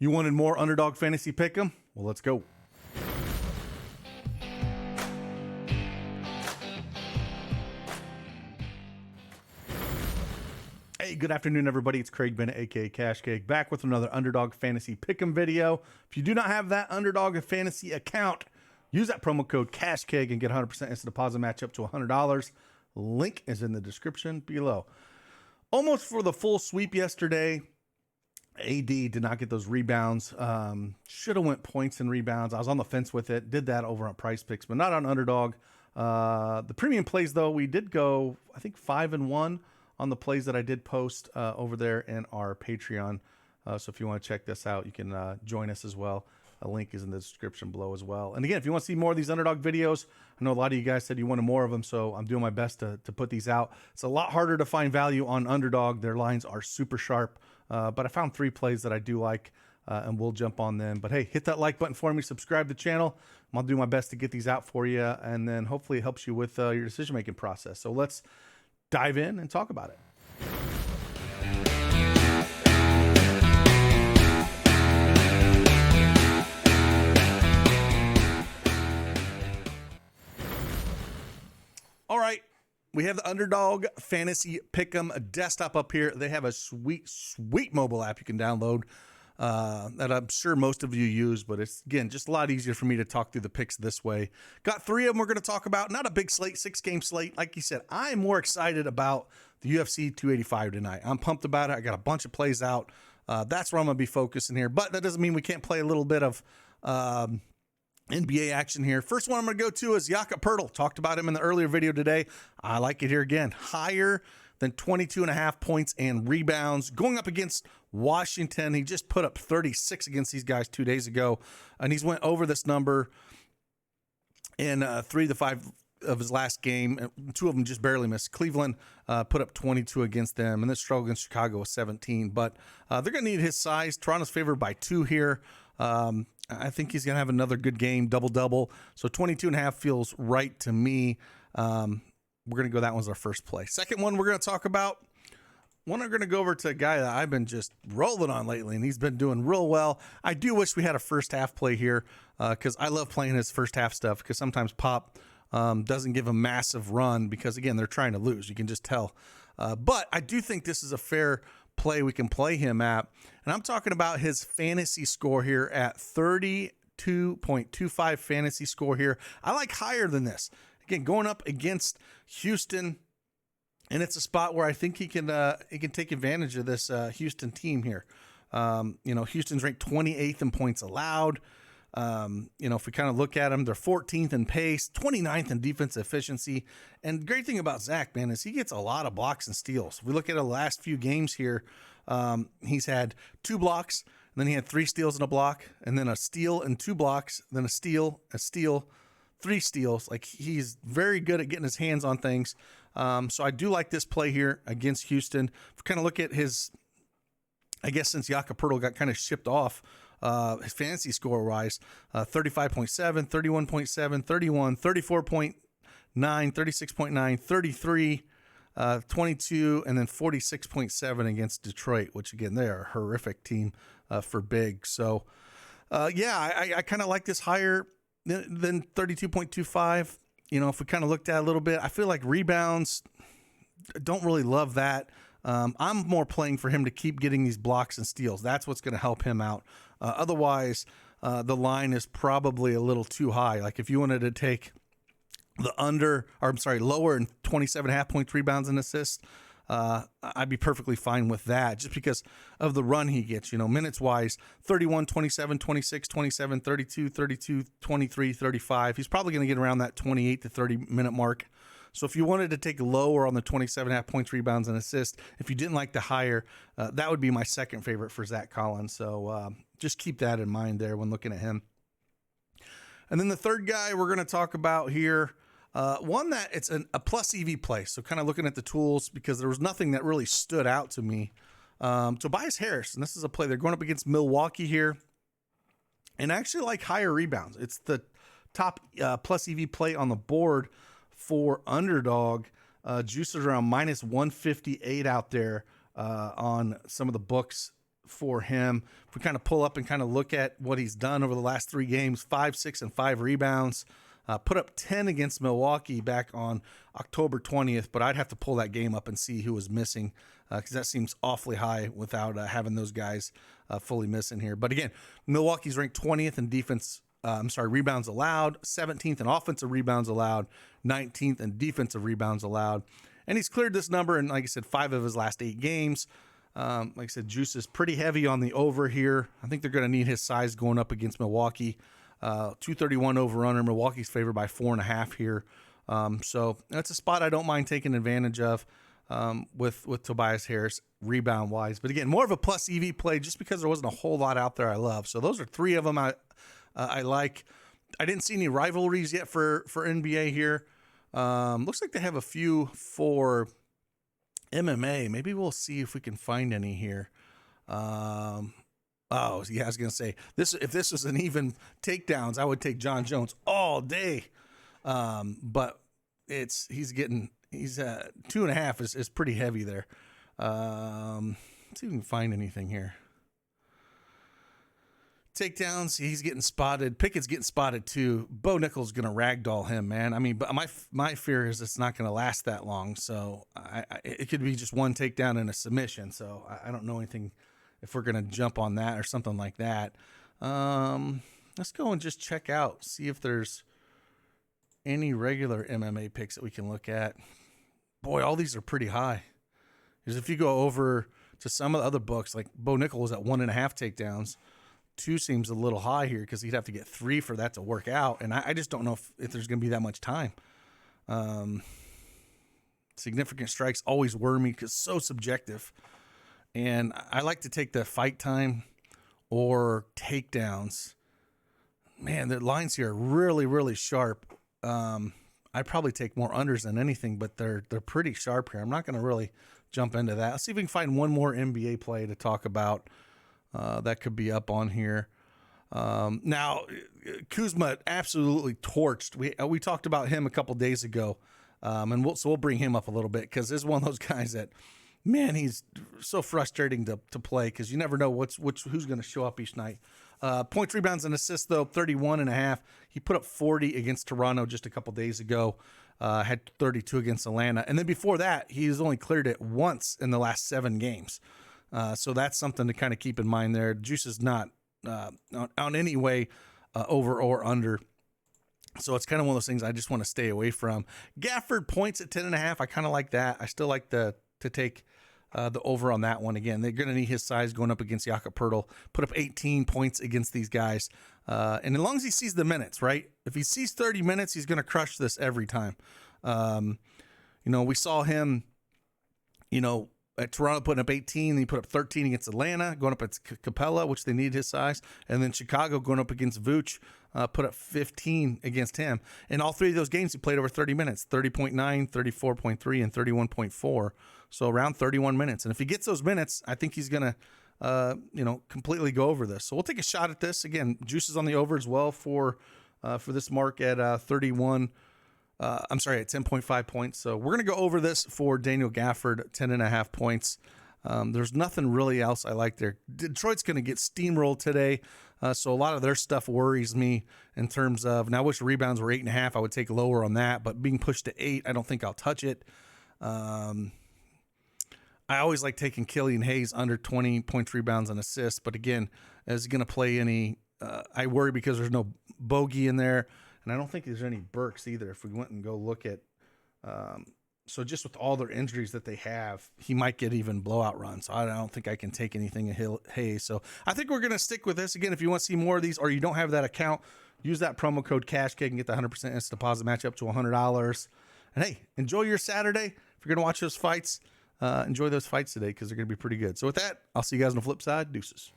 You wanted more Underdog Fantasy Pick'em? Well, let's go. Hey, good afternoon, everybody. It's Craig Bennett, aka Cash Cake, back with another Underdog Fantasy Pick'em video. If you do not have that Underdog Fantasy account, use that promo code CashCake and get 100% instant deposit match up to $100. Link is in the description below. Almost for the full sweep yesterday. AD did not get those rebounds. Should have went points and rebounds. I was on the fence with it. Did that over on PrizePicks, but not on Underdog. The premium plays, though, we did go, I think, 5-1 on the plays that I did post over there in our Patreon. So if you want to check this out, you can join us as well. A link is in the description below as well. And again, if you want to see more of these Underdog videos, I know a lot of you guys said you wanted more of them, so I'm doing my best to put these out. It's a lot harder to find value on Underdog. Their lines are super sharp, but I found 3 plays that I do like, and we'll jump on them. But hey, hit that like button for me, subscribe to the channel. I'll do my best to get these out for you, and then hopefully it helps you with your decision-making process. So let's dive in and talk about it. All right, we have the Underdog Fantasy Pick'em desktop up here. They have a sweet, sweet mobile app you can download that I'm sure most of you use, but it's, again, just a lot easier for me to talk through the picks this way. Got 3 of them we're going to talk about. Not a big slate, 6-game slate. Like you said, I'm more excited about the UFC 285 tonight. I'm pumped about it. I got a bunch of plays out. That's where I'm going to be focusing here, but that doesn't mean we can't play a little bit of NBA action here. First one I'm going to go to is Jakob Poeltl. Talked about him in the earlier video today. I like it here again. Higher than 22.5 points and rebounds. Going up against Washington, he just put up 36 against these guys 2 days ago, and he's went over this number in 3 of the 5 of his last game. 2 of them just barely missed. Cleveland put up 22 against them, and this struggle against Chicago was 17. But they're going to need his size. Toronto's favored by 2 here. I think he's going to have another good game, double-double. So 22.5 feels right to me. We're going to go, that one's our first play. Second one we're going to talk about, we're going to go over to a guy that I've been just rolling on lately, and he's been doing real well. I do wish we had a first half play here because I love playing his first half stuff because sometimes Pop doesn't give a massive run because, again, they're trying to lose. You can just tell. But I do think this is a fair play we can play him at. And I'm talking about his fantasy score here at 32.25 fantasy score here. I like higher than this. Again, going up against Houston, and it's a spot where I think he can take advantage of this Houston team here. Houston's ranked 28th in points allowed. If we kind of look at them, they're 14th in pace, 29th in defense efficiency. And the great thing about Zach, man, is he gets a lot of blocks and steals. If we look at the last few games here, he's had 2 blocks, and then he had 3 steals and a block, and then a steal and 2 blocks, then a steal, 3 steals. Like, he's very good at getting his hands on things. So I do like this play here against Houston. If we kind of look at his, I guess since Jakob Poeltl got kind of shipped off, his fantasy score wise, 35.7, 31.7, 31, 34.9, 36.9, 33, 22, and then 46.7 against Detroit, which, again, they are a horrific team for big. So, I kind of like this higher than 32.25. If we kind of looked at it a little bit, I feel like rebounds, don't really love that. I'm more playing for him to keep getting these blocks and steals. That's what's going to help him out. Otherwise, the line is probably a little too high. Like, if you wanted to take the lower and 27.5 points, rebounds, and assists, I'd be perfectly fine with that just because of the run he gets, minutes wise, 31, 27, 26, 27, 32, 32, 23, 35. He's probably going to get around that 28 to 30 minute mark. So if you wanted to take lower on the 27.5 points, rebounds, and assists, if you didn't like the higher, that would be my second favorite for Zach Collins. So just keep that in mind there when looking at him. And then the third guy we're going to talk about here, one that it's a plus EV play. So kind of looking at the tools because there was nothing that really stood out to me. Tobias Harris, and this is a play. They're going up against Milwaukee here. And I actually like higher rebounds. It's the top plus EV play on the board for Underdog. Juice is around minus 158 out there on some of the books for him. If we kind of pull up and kind of look at what he's done over the last 3 games, 5, 6, and 5 rebounds. Put up 10 against Milwaukee back on October 20th, but I'd have to pull that game up and see who was missing because that seems awfully high without having those guys fully missing here. But again, Milwaukee's ranked 20th in rebounds allowed, 17th in offensive rebounds allowed, 19th in defensive rebounds allowed. And he's cleared this number in, like I said, 5 of his last 8 games. Like I said, Juice is pretty heavy on the over here. I think they're going to need his size going up against Milwaukee. 231 over under. Milwaukee's favored by 4.5 here. So that's a spot I don't mind taking advantage of with Tobias Harris rebound wise. But again, more of a plus EV play just because there wasn't a whole lot out there I love. So those are 3 of them I like. I didn't see any rivalries yet for NBA here. Looks like they have a few for MMA. Maybe we'll see if we can find any here. Oh, yeah, I was going to say, if this was an even takedowns, I would take John Jones all day. But he's 2.5 is pretty heavy there. Let's see if we can find anything here. Takedowns, he's getting spotted. Pickett's getting spotted too. Bo Nickel's going to ragdoll him, man. I mean, but my fear is it's not going to last that long. So it could be just one takedown and a submission. So I don't know anything if we're going to jump on that or something like that. Let's go and just check out, see if there's any regular MMA picks that we can look at. Boy, all these are pretty high. Because if you go over to some of the other books, like Bo Nickel was at 1.5 takedowns. 2 seems a little high here because he'd have to get 3 for that to work out. And I just don't know if there's going to be that much time. Significant strikes always worry me because so subjective. And I like to take the fight time or takedowns. Man, the lines here are really, really sharp. I'd probably take more unders than anything, but they're pretty sharp here. I'm not going to really jump into that. Let's see if we can find one more NBA play to talk about. That could be up on here. Now, Kuzma absolutely torched. We talked about him a couple days ago, and we'll bring him up a little bit because this is one of those guys that, man, he's so frustrating to play because you never know who's going to show up each night. Points, rebounds, and assists, though, 31.5. He put up 40 against Toronto just a couple days ago. Had 32 against Atlanta. And then before that, he's only cleared it once in the last 7 games. So that's something to kind of keep in mind there. Juice is not on any way over or under. So it's kind of one of those things I just want to stay away from. Gafford points at 10.5. I kind of like that. I still like to take the over on that one. Again, they're going to need his size going up against Jakob Poeltl. Put up 18 points against these guys. And as long as he sees the minutes, right? If he sees 30 minutes, he's going to crush this every time. We saw him, at Toronto putting up 18, then he put up 13 against Atlanta, going up at Capella, which they needed his size, and then Chicago going up against Vooch, put up 15 against him. In all 3 of those games, he played over 30 minutes, 30.9, 34.3, and 31.4, so around 31 minutes. And if he gets those minutes, I think he's going to, completely go over this. So we'll take a shot at this. Again, Juice is on the over as well for this mark at 31. At 10.5 points. So we're going to go over this for Daniel Gafford, 10.5 points. There's nothing really else I like there. Detroit's going to get steamrolled today. So a lot of their stuff worries me in terms of, now I wish the rebounds were 8.5. I would take lower on that, but being pushed to 8, I don't think I'll touch it. I always like taking Killian Hayes under 20 points, rebounds, and assists. But again, is he going to play any? I worry because there's no Bogey in there. And I don't think there's any Burks either. If we went and go look at, so just with all their injuries that they have, he might get even blowout runs. So I don't think I can take anything at Hayes. So I think we're going to stick with this. Again, if you want to see more of these or you don't have that account, use that promo code CashKeg and get the 100% instant deposit match up to $100. And hey, enjoy your Saturday. If you're going to watch those fights, enjoy those fights today because they're going to be pretty good. So with that, I'll see you guys on the flip side. Deuces.